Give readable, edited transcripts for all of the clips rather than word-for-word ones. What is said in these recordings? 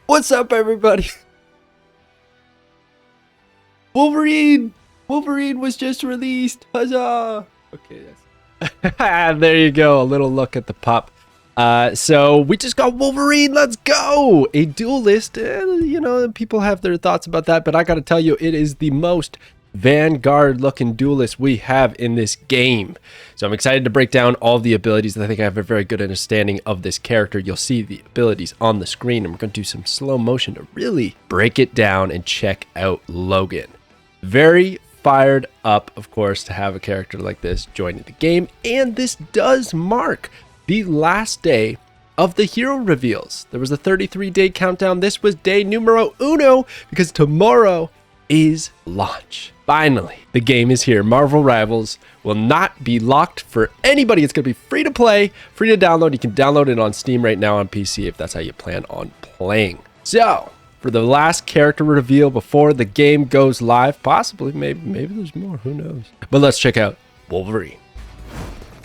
What's up, everybody? Wolverine! Wolverine was just released. Huzzah! Okay, yes. There you go. A little look at the pup. So we just got Wolverine. Let's go! A duelist. You know, people have their thoughts about that, but I gotta tell you, it is the most Vanguard-looking duelist we have in this game. So I'm excited to break down all the abilities. I think I have a very good understanding of this character. You'll see the abilities on the screen, and we're going to do some slow motion to really break it down and check out Logan. Very fired up, of course, to have a character like this joining the game, and this does mark the last day of the hero reveals. There was a 33-day countdown. This was day numero uno, because tomorrow is launch. Finally, the game is here. Marvel Rivals will not be locked for anybody. It's going to be free to play, free to download. You can download it on Steam right now on PC if that's how you plan on playing. So, for the last character reveal before the game goes live, possibly, maybe there's more, who knows. But let's check out Wolverine.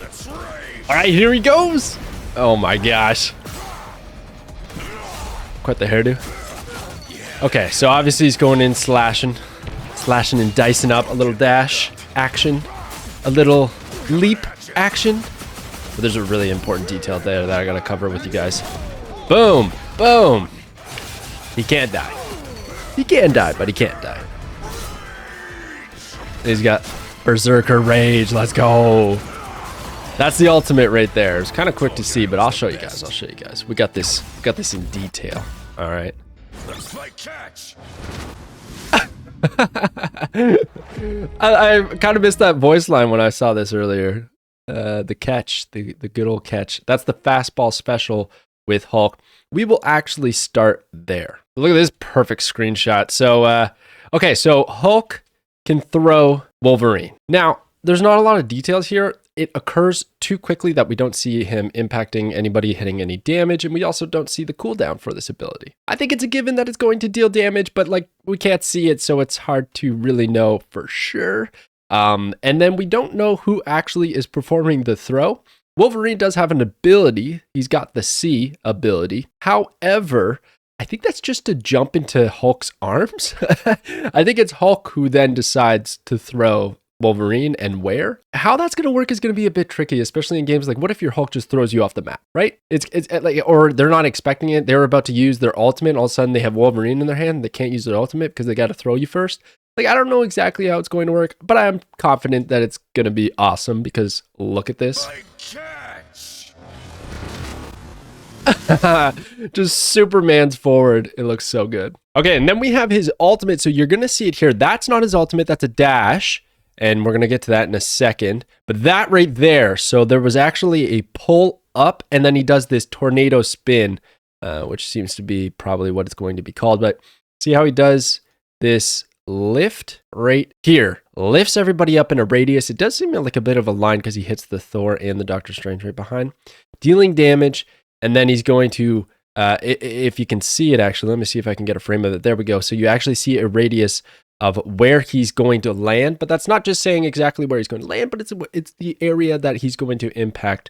All right, here he goes. Oh my gosh. Quite the hairdo. Okay, so obviously he's going in slashing and dicing up. A little dash action, a little leap action. But there's a really important detail there that I gotta cover with you guys. Boom, boom. He can't die. He can die, but he can't die. He's got Berserker Rage. Let's go. That's the ultimate right there. It's kind of quick to see, but I'll show you guys. We got this in detail. All right. That's my catch. I kind of missed that voice line when I saw this earlier. The catch, the good old catch. That's the fastball special with Hulk. We will actually start there. Look at this perfect screenshot. So, okay, so Hulk can throw Wolverine. Now, there's not a lot of details here. It occurs too quickly that we don't see him impacting anybody, hitting any damage, and we also don't see the cooldown for this ability. I think it's a given that it's going to deal damage, but like we can't see it, so it's hard to really know for sure. And then we don't know who actually is performing the throw. Wolverine does have an ability. He's got the C ability. However, I think that's just to jump into Hulk's arms. I think it's Hulk who then decides to throw Wolverine and where. How that's going to work is going to be a bit tricky, especially in games like, what if your Hulk just throws you off the map, right? It's like, or they're not expecting it. They're about to use their ultimate. All of a sudden they have Wolverine in their hand. They can't use their ultimate because they got to throw you first. Like, I don't know exactly how it's going to work, but I'm confident that it's going to be awesome because look at this. My catch. Just Superman's forward. It looks so good. Okay, and then we have his ultimate. So you're going to see it here. That's not his ultimate. That's a dash. And we're going to get to that in a second. But that right there, so there was actually a pull up, and then he does this tornado spin, which seems to be probably what it's going to be called. But see how he does this lift right here. Lifts everybody up in a radius. It does seem like a bit of a line because he hits the Thor and the Doctor Strange right behind. Dealing damage, and then he's going to, if you can see it actually, let me see if I can get a frame of it. There we go. So you actually see a radius of where he's going to land, but that's not just saying exactly where he's going to land, but it's the area that he's going to impact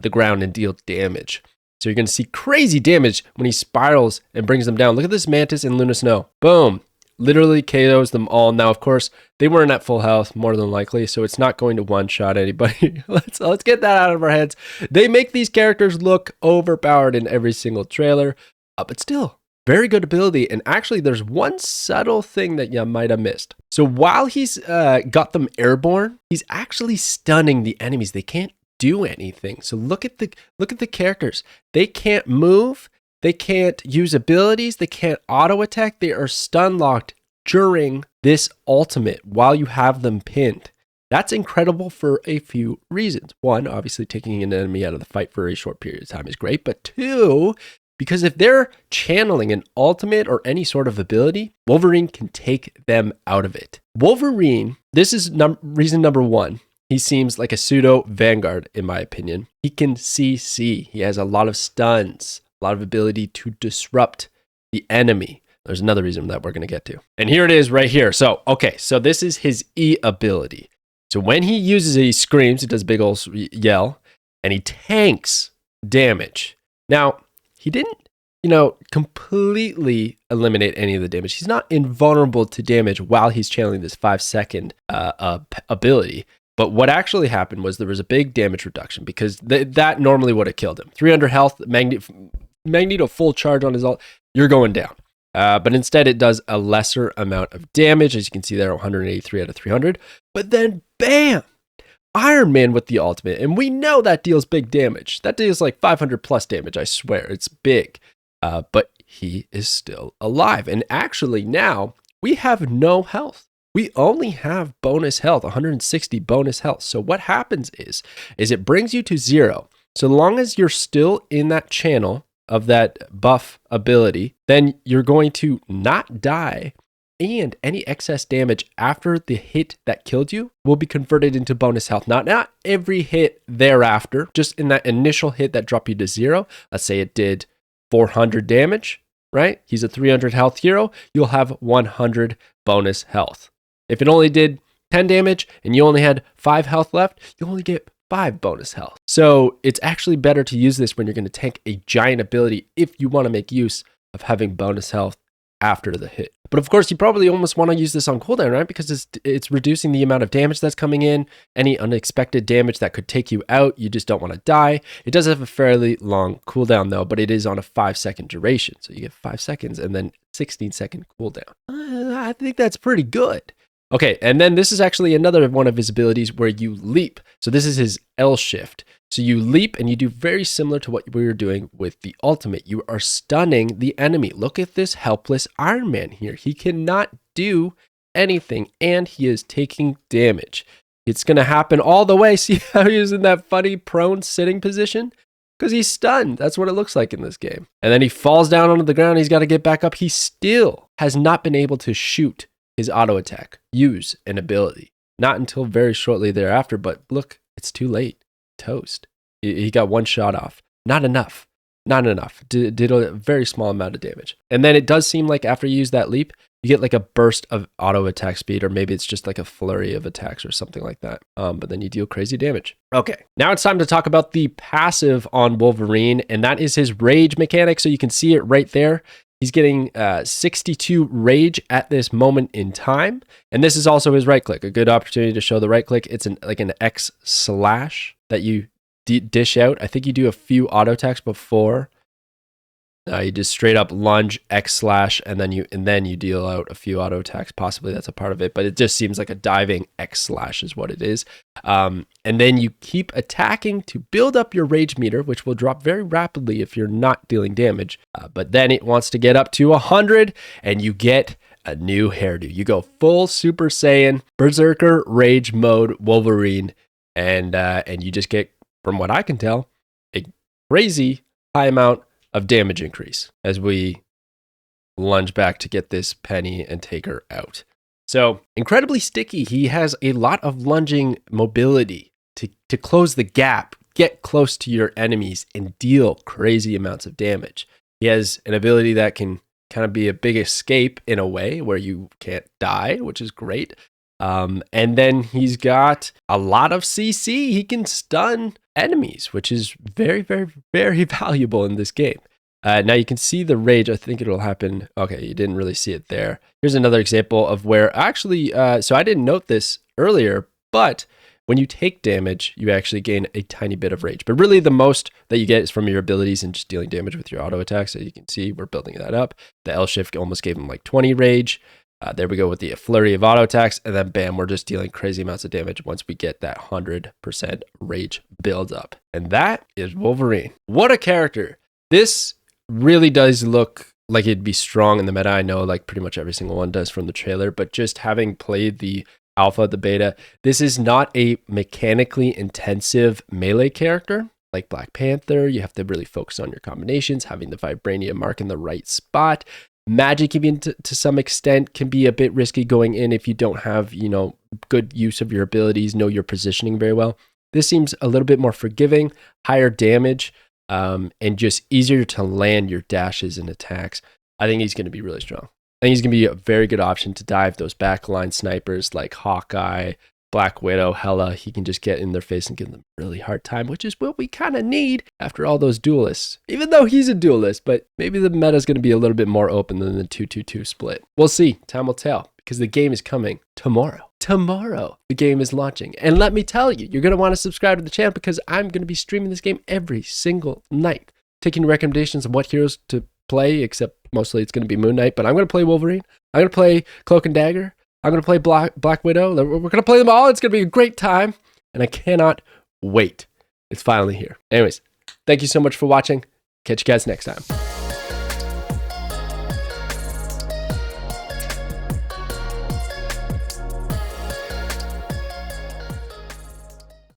the ground and deal damage. So you're going to see crazy damage when he spirals and brings them down. Look at this Mantis and Luna Snow. Boom. Literally KOs them all. Now, of course, they weren't at full health, more than likely, so it's not going to one-shot anybody. Let's get that out of our heads. They make these characters look overpowered in every single trailer, but still, very good ability. And actually, there's one subtle thing that you might have missed. So while he's got them airborne, he's actually stunning the enemies. They can't do anything. So look at the characters. They can't move. They can't use abilities. They can't auto attack. They are stun locked during this ultimate while you have them pinned. That's incredible for a few reasons. One, obviously taking an enemy out of the fight for a short period of time is great. But two, because if they're channeling an ultimate or any sort of ability, Wolverine can take them out of it. Wolverine, this is reason number one. He seems like a pseudo Vanguard, in my opinion. He can CC. He has a lot of stuns, a lot of ability to disrupt the enemy. There's another reason that we're going to get to. And here it is right here. So, okay, so this is his E ability. So when he uses it, he screams, he does a big old yell, and he tanks damage. Now, he didn't completely eliminate any of the damage. He's not invulnerable to damage while he's channeling this 5-second ability. But what actually happened was there was a big damage reduction because that normally would have killed him. 300 health, Magneto full charge on his ult, you're going down. But instead it does a lesser amount of damage, as you can see there, 183 out of 300. But then, bam! Iron Man with the ultimate, and we know that deals big damage. That deals like 500 plus damage, I swear. It's big. But he is still alive. And actually now, we have no health. We only have bonus health, 160 bonus health. So what happens is it brings you to 0. So long as you're still in that channel of that buff ability, then you're going to not die, and any excess damage after the hit that killed you will be converted into bonus health. Not every hit thereafter, just in that initial hit that dropped you to 0. Let's say it did 400 damage, right? He's a 300 health hero. You'll have 100 bonus health. If it only did 10 damage and you only had 5 health left, you only get 5 bonus health. So it's actually better to use this when you're going to tank a giant ability if you want to make use of having bonus health after the hit. But of course, you probably almost want to use this on cooldown, right? Because it's reducing the amount of damage that's coming in, any unexpected damage that could take you out. You just don't want to die. It does have a fairly long cooldown though, but it is on a 5-second duration. So you get 5 seconds and then 16-second cooldown. I think that's pretty good. Okay, and then this is actually another one of his abilities where you leap. So this is his L shift. So you leap and you do very similar to what we were doing with the ultimate. You are stunning the enemy. Look at this helpless Iron Man here. He cannot do anything and he is taking damage. It's going to happen all the way. See how he's in that funny prone sitting position? Because he's stunned. That's what it looks like in this game. And then he falls down onto the ground. He's got to get back up. He still has not been able to shoot his auto attack, use an ability. Not until very shortly thereafter, but look, it's too late. Toast. He got one shot off. Not enough. Did a very small amount of damage. And then it does seem like after you use that leap, you get like a burst of auto attack speed, or maybe it's just like a flurry of attacks or something like that. But then you deal crazy damage. Okay, now it's time to talk about the passive on Wolverine, and that is his rage mechanic. So you can see it right there. He's getting 62 rage at this moment in time. And this is also his right click, a good opportunity to show the right click. It's like an X slash that you dish out. I think you do a few auto attacks before. You just straight up lunge, X slash, and then you deal out a few auto attacks. Possibly that's a part of it, but it just seems like a diving X slash is what it is. And then you keep attacking to build up your rage meter, which will drop very rapidly if you're not dealing damage. But then it wants to get up to 100, and you get a new hairdo. You go full Super Saiyan, Berserker Rage Mode Wolverine, and you just get, from what I can tell, a crazy high amount of damage increase as we lunge back to get this Penny and take her out. So incredibly sticky. He has a lot of lunging mobility to close the gap, get close to your enemies, and deal crazy amounts of damage. He has an ability that can kind of be a big escape in a way where you can't die, which is great. And then he's got a lot of CC. He can stun enemies, which is very, very, very valuable in this game. Now you can see the rage. I think it'll happen. Okay, you didn't really see it there. Here's another example of where actually, so I didn't note this earlier, but when you take damage, you actually gain a tiny bit of rage. But really the most that you get is from your abilities and just dealing damage with your auto attacks. So you can see we're building that up. The L shift almost gave him like 20 rage. There we go with the flurry of auto attacks, and then bam, we're just dealing crazy amounts of damage once we get that 100% rage build up. And that is Wolverine. What a character. This really does look like it'd be strong in the meta. I know like pretty much every single one does from the trailer, but just having played the alpha, the beta, this is not a mechanically intensive melee character. Like Black Panther, you have to really focus on your combinations, having the Vibranium mark in the right spot. Magic, even to some extent, can be a bit risky going in if you don't have, good use of your abilities, know your positioning very well. This seems a little bit more forgiving, higher damage, and just easier to land your dashes and attacks. I think he's going to be really strong. I think he's going to be a very good option to dive those backline snipers like Hawkeye, Black Widow, Hela, he can just get in their face and give them a really hard time, which is what we kind of need after all those duelists. Even though he's a duelist, but maybe the meta is going to be a little bit more open than the 2-2-2 split. We'll see. Time will tell, because the game is coming tomorrow. Tomorrow, the game is launching. And let me tell you, you're going to want to subscribe to the channel because I'm going to be streaming this game every single night, taking recommendations of what heroes to play, except mostly it's going to be Moon Knight, but I'm going to play Wolverine. I'm going to play Cloak and Dagger. I'm going to play Black Widow. We're going to play them all. It's going to be a great time, and I cannot wait. It's finally here. Anyways, thank you so much for watching. Catch you guys next time.